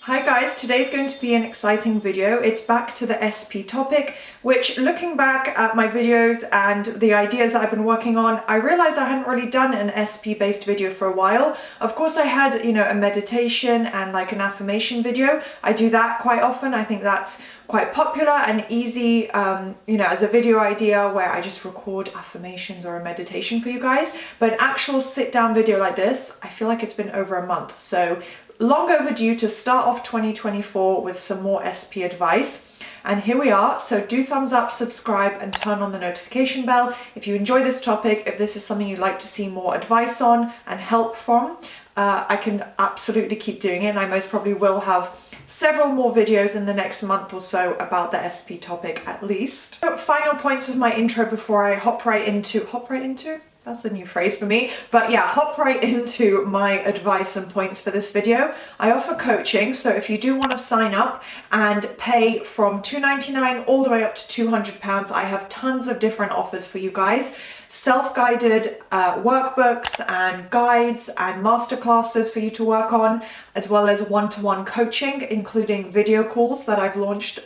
Hi guys, today's going to be an exciting video. It's back to the SP topic, which looking back at my videos and the ideas that I've been working on, I realized I hadn't really done an SP based video for a while. Of course I had, a meditation and like an affirmation video. I do that quite often. I think that's quite popular and easy, as a video idea where I just record affirmations or a meditation for you guys. But an actual sit down video like this, I feel like it's been over a month. So long overdue to start off 2024 with some more SP advice. And here we are. So do thumbs up, subscribe, and turn on the notification bell if you enjoy this topic. If this is something you'd like to see more advice on and help from, I can absolutely keep doing it. And I most probably will have several more videos in the next month or so about the SP topic at least. So final points of my intro before I hop right into, that's a new phrase for me, but yeah, hop right into my advice and points for this video. I offer coaching, so if you do want to sign up and pay from $2.99 all the way up to £200, I have tons of different offers for you guys. Self-guided workbooks and guides and masterclasses for you to work on, as well as one-to-one coaching, including video calls that I've launched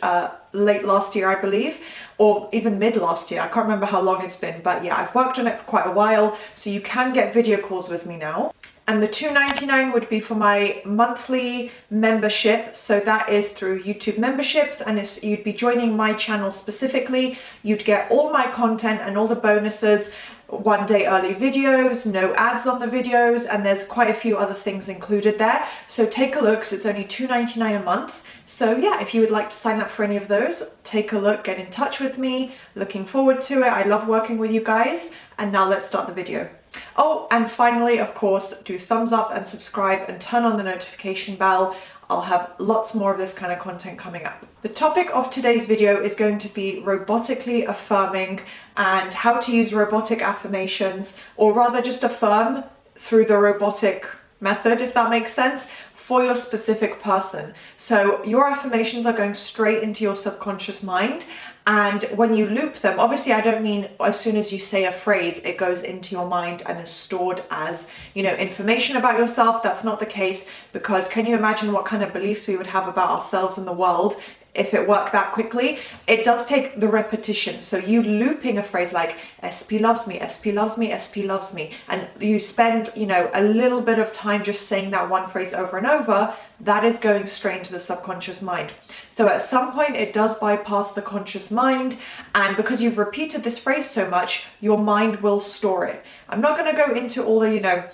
late last year, I believe, or even mid last year. I can't remember how long it's been, but yeah, I've worked on it for quite a while, so you can get video calls with me now. And the $2.99 would be for my monthly membership. So that is through YouTube memberships, and you'd be joining my channel specifically. You'd get all my content and all the bonuses, 1 day early videos, no ads on the videos, and there's quite a few other things included there. So take a look, because it's only $2.99 a month. So yeah, if you would like to sign up for any of those, take a look, get in touch with me. Looking forward to it. I love working with you guys. And now let's start the video. Oh, and finally, of course, do thumbs up and subscribe and turn on the notification bell. I'll have lots more of this kind of content coming up. The topic of today's video is going to be robotically affirming and how to use robotic affirmations, or rather just affirm through the robotic method, if that makes sense, for your specific person. So your affirmations are going straight into your subconscious mind. And when you loop them, obviously I don't mean as soon as you say a phrase, it goes into your mind and is stored as, information about yourself. That's not the case, because can you imagine what kind of beliefs we would have about ourselves and the world if it worked that quickly? It does take the repetition. So you looping a phrase like SP loves me, SP loves me, SP loves me, and you spend, a little bit of time just saying that one phrase over and over, that is going straight into the subconscious mind. So at some point it does bypass the conscious mind, and because you've repeated this phrase so much, your mind will store it. I'm not going to go into all the,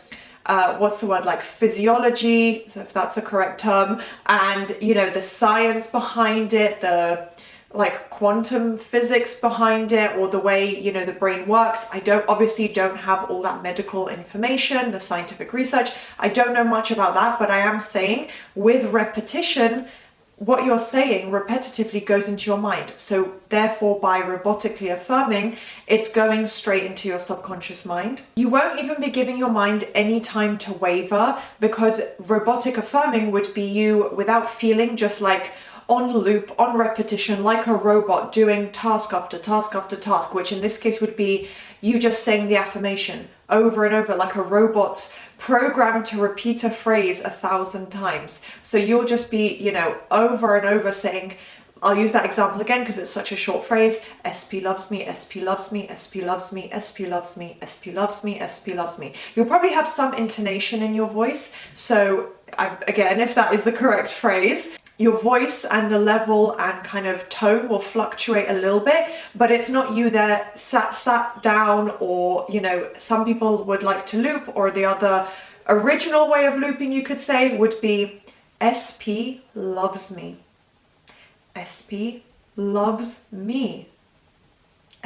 like physiology, so if that's a correct term, and the science behind it, the like quantum physics behind it, or the way the brain works. I obviously don't have all that medical information, the scientific research. I don't know much about that, but I am saying with repetition, what you're saying repetitively goes into your mind. So therefore, by robotically affirming, it's going straight into your subconscious mind. You won't even be giving your mind any time to waver, because robotic affirming would be you without feeling, just like on loop, on repetition, like a robot doing task after task after task, which in this case would be you just saying the affirmation over and over, like a robot programmed to repeat a phrase 1,000 times. So you'll just be, over and over saying, I'll use that example again because it's such a short phrase, SP loves me, SP loves me, SP loves me, SP loves me, SP loves me, SP loves me. You'll probably have some intonation in your voice. So again, if that is the correct phrase, your voice and the level and kind of tone will fluctuate a little bit, but it's not you there sat down, or, some people would like to loop, or the other original way of looping, you could say, would be SP loves me. SP loves me.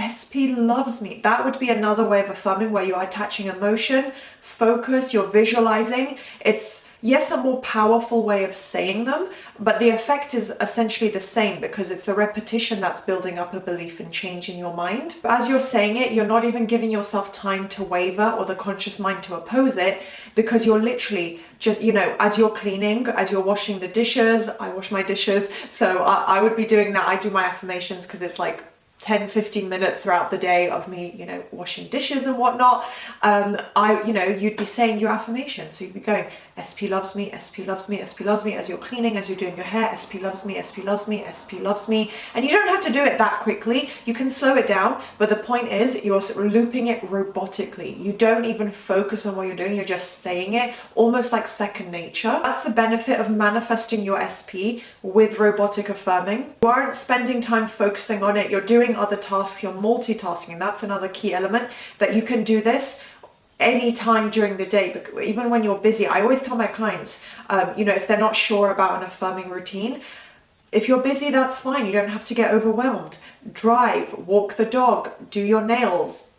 SP loves me. That would be another way of affirming, where you're attaching emotion, focus, you're visualizing. It's, yes, a more powerful way of saying them, but the effect is essentially the same, because it's the repetition that's building up a belief and change in your mind. But as you're saying it, you're not even giving yourself time to waver or the conscious mind to oppose it, because you're literally just, as you're cleaning, as you're washing the dishes, I wash my dishes, so I would be doing that. I do my affirmations because it's like 10-15 minutes throughout the day of me, you know, washing dishes and whatnot, you'd be saying your affirmations. So you'd be going, SP loves me, SP loves me, SP loves me, as you're cleaning, as you're doing your hair, SP loves me, SP loves me, SP loves me. And you don't have to do it that quickly. You can slow it down, but the point is you're looping it robotically. You don't even focus on what you're doing, you're just saying it, almost like second nature. That's the benefit of manifesting your SP with robotic affirming. You aren't spending time focusing on it, you're doing other tasks, you're multitasking. That's another key element, that you can do this anytime during the day, even when you're busy. I always tell my clients, if they're not sure about an affirming routine, if you're busy, that's fine. You don't have to get overwhelmed. Drive, walk the dog, do your nails,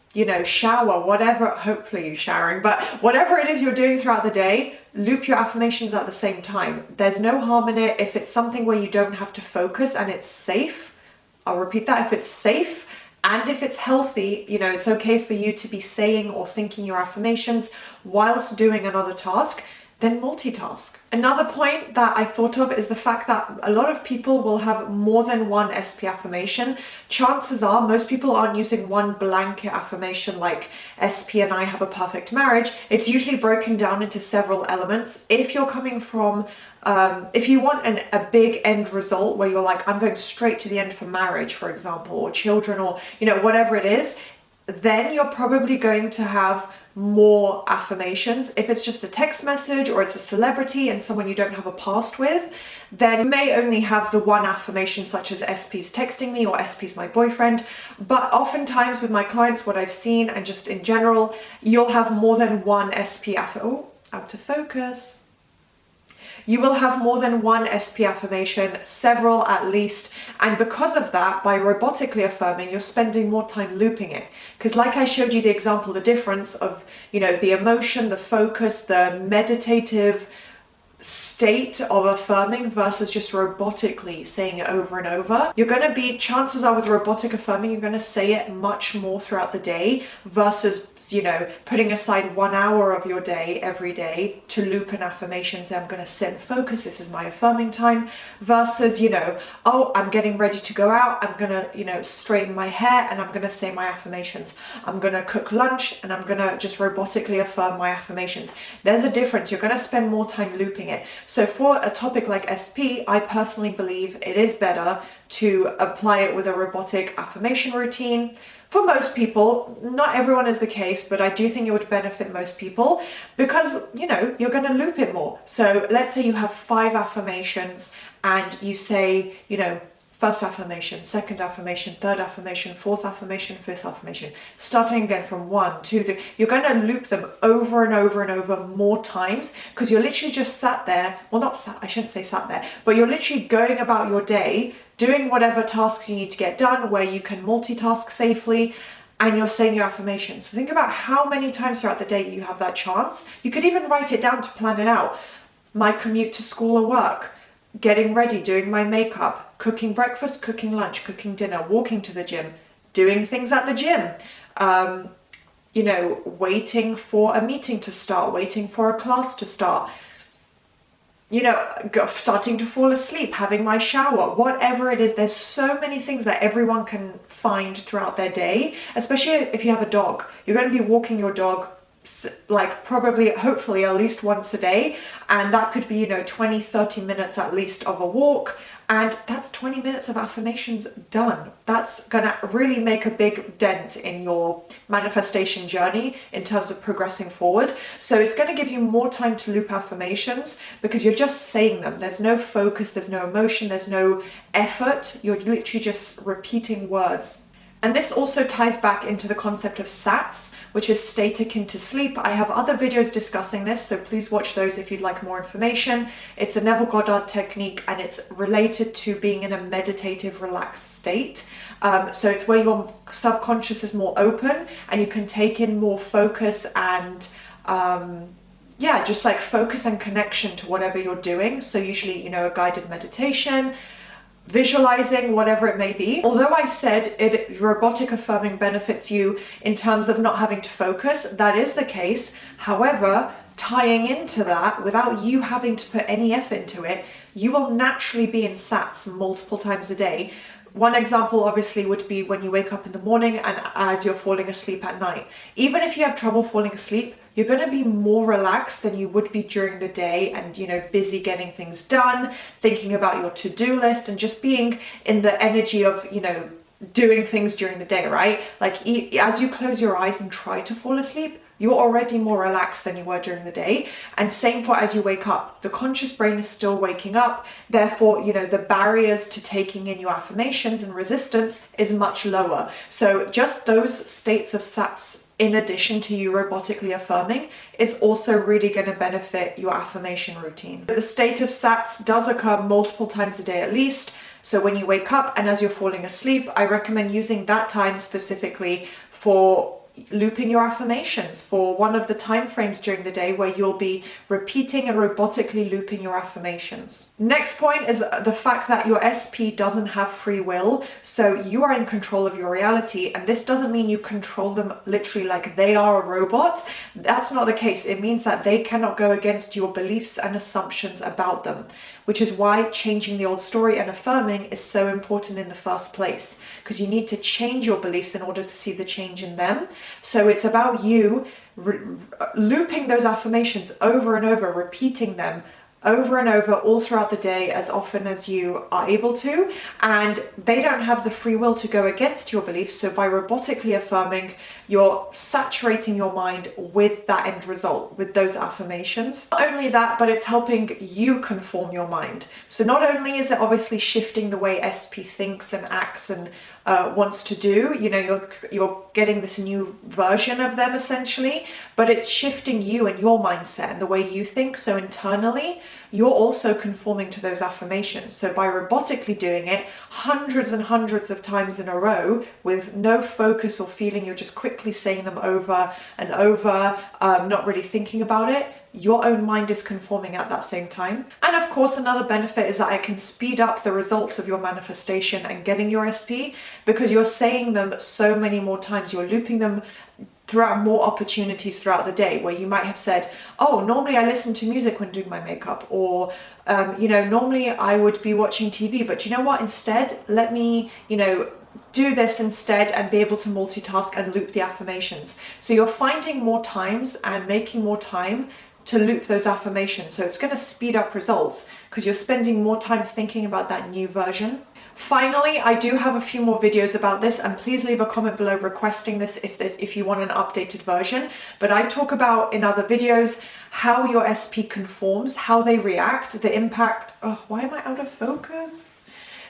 shower, whatever. Hopefully you're showering, but whatever it is you're doing throughout the day, loop your affirmations at the same time. There's no harm in it if it's something where you don't have to focus and it's safe. I'll repeat that. If it's safe and if it's healthy, it's okay for you to be saying or thinking your affirmations whilst doing another task, then multitask. Another point that I thought of is the fact that a lot of people will have more than one SP affirmation. Chances are most people aren't using one blanket affirmation like SP and I have a perfect marriage. It's usually broken down into several elements. If you're coming from if you want a big end result where you're like, I'm going straight to the end for marriage, for example, or children, or whatever it is, then you're probably going to have more affirmations. If it's just a text message or it's a celebrity and someone you don't have a past with, then you may only have the one affirmation, such as SP's texting me or SP's my boyfriend. But oftentimes with my clients, what I've seen and just in general, you'll have more than one SP affirmation. Oh, out of focus. You will have more than one SP affirmation, several at least, and because of that, by robotically affirming, you're spending more time looping it. Because like I showed you the example, the difference of, the emotion, the focus, the meditative state of affirming versus just robotically saying it over and over. You're going to be, chances are with robotic affirming, you're going to say it much more throughout the day versus, putting aside 1 hour of your day every day to loop an affirmation, say I'm going to sit and focus, this is my affirming time, versus, oh, I'm getting ready to go out, I'm going to, straighten my hair and I'm going to say my affirmations. I'm going to cook lunch and I'm going to just robotically affirm my affirmations. There's a difference. You're going to spend more time looping it. So for a topic like SP, I personally believe it is better to apply it with a robotic affirmation routine. For most people, not everyone is the case, but I do think it would benefit most people because, you're going to loop it more. So let's say you have 5 affirmations and you say, first affirmation, second affirmation, third affirmation, fourth affirmation, fifth affirmation, starting again from 1, 2, 3. You're going to loop them over and over and over more times because you're literally just sat there. Well, not sat, I shouldn't say sat there, but you're literally going about your day, doing whatever tasks you need to get done where you can multitask safely, and you're saying your affirmations. So think about how many times throughout the day you have that chance. You could even write it down to plan it out. My commute to school or work, getting ready, doing my makeup, cooking breakfast, cooking lunch, cooking dinner, walking to the gym, doing things at the gym, waiting for a meeting to start, waiting for a class to start, starting to fall asleep, having my shower, whatever it is. There's so many things that everyone can find throughout their day, especially if you have a dog. You're going to be walking your dog hopefully at least once a day, and that could be 20-30 minutes at least of a walk, and that's 20 minutes of affirmations done. That's gonna really make a big dent in your manifestation journey in terms of progressing forward. So it's going to give you more time to loop affirmations because you're just saying them. There's no focus, there's no emotion, there's no effort. You're literally just repeating words. And this also ties back into the concept of SATs, which is state akin to sleep. I have other videos discussing this, so please watch those if you'd like more information. It's a Neville Goddard technique and it's related to being in a meditative, relaxed state. So it's where your subconscious is more open and you can take in more focus and just like focus and connection to whatever you're doing. So usually, a guided meditation, visualizing, whatever it may be. Although I said robotic affirming benefits you in terms of not having to focus, that is the case. However, tying into that, without you having to put any effort into it, you will naturally be in SATs multiple times a day, One example obviously would be when you wake up in the morning and as you're falling asleep at night. Even if you have trouble falling asleep, you're going to be more relaxed than you would be during the day and, you know, busy getting things done, thinking about your to-do list and just being in the energy of, you know, doing things during the day, right? Like as you close your eyes and try to fall asleep, you're already more relaxed than you were during the day. And same for as you wake up. The conscious brain is still waking up. Therefore, you know, the barriers to taking in your affirmations and resistance is much lower. So just those states of sats, in addition to you robotically affirming, is also really going to benefit your affirmation routine. The state of sats does occur multiple times a day at least. So when you wake up and as you're falling asleep, I recommend using that time specifically for looping your affirmations, for one of the time frames during the day where you'll be repeating and robotically looping your affirmations. Next point is the fact that your SP doesn't have free will, so you are in control of your reality, and this doesn't mean you control them literally like they are a robot. That's not the case. It means that they cannot go against your beliefs and assumptions about them, which is why changing the old story and affirming is so important in the first place, because you need to change your beliefs in order to see the change in them. So it's about you looping those affirmations over and over, repeating them over and over all throughout the day as often as you are able to, and they don't have the free will to go against your beliefs. So by robotically affirming, you're saturating your mind with that end result, with those affirmations. Not only that, but it's helping you conform your mind. So not only is it obviously shifting the way SP thinks and acts and wants to do, you know, you're getting this new version of them essentially, but it's shifting you and your mindset and the way you think. So internally, you're also conforming to those affirmations. So by robotically doing it hundreds and hundreds of times in a row with no focus or feeling, you're just quickly saying them over and over, not really thinking about it, your own mind is conforming at that same time. And of course, another benefit is that it can speed up the results of your manifestation and getting your SP, because you're saying them so many more times. You're looping them throughout more opportunities throughout the day, where you might have said, oh, normally I listen to music when doing my makeup, or you know, normally I would be watching TV, but you know what, instead let me, you know, do this instead and be able to multitask and loop the affirmations. So you're finding more times and making more time to loop those affirmations. So it's going to speed up results because you're spending more time thinking about that new version. Finally, I do have a few more videos about this, and please leave a comment below requesting this if you want an updated version. But I talk about in other videos how your SP conforms, how they react, the impact. Oh, why am I out of focus?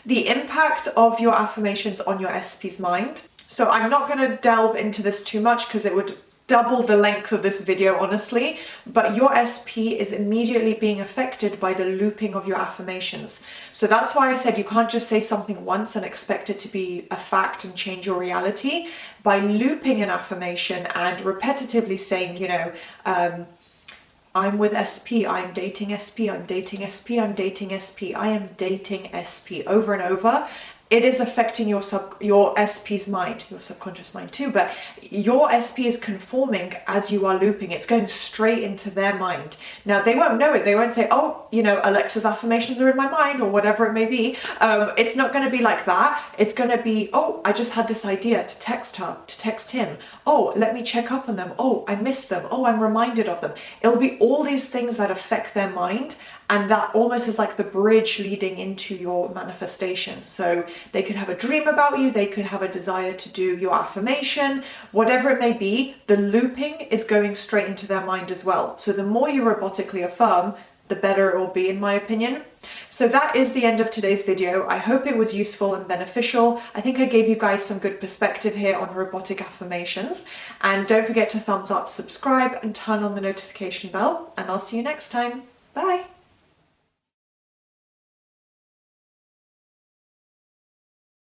The impact of your affirmations on your SP's mind. So I'm not going to delve into this too much because it would double the length of this video, honestly, but your SP is immediately being affected by the looping of your affirmations. So that's why I said you can't just say something once and expect it to be a fact and change your reality. By looping an affirmation and repetitively saying, you know, I'm with SP, I'm dating SP, I'm dating SP, I'm dating SP, I am dating SP, over and over, it is affecting your SP's mind, your subconscious mind too, but your SP is conforming as you are looping. It's going straight into their mind. Now, they won't know it. They won't say, oh, you know, Alexa's affirmations are in my mind, or whatever it may be. It's not going to be like that. It's going to be, oh, I just had this idea to text her, to text him. Oh, let me check up on them. Oh, I missed them. Oh, I'm reminded of them. It'll be all these things that affect their mind. And that almost is like the bridge leading into your manifestation. So they could have a dream about you, they could have a desire to do your affirmation, whatever it may be, the looping is going straight into their mind as well. So the more you robotically affirm, the better it will be, in my opinion. So that is the end of today's video. I hope it was useful and beneficial. I think I gave you guys some good perspective here on robotic affirmations. And don't forget to thumbs up, subscribe, and turn on the notification bell. And I'll see you next time. Bye.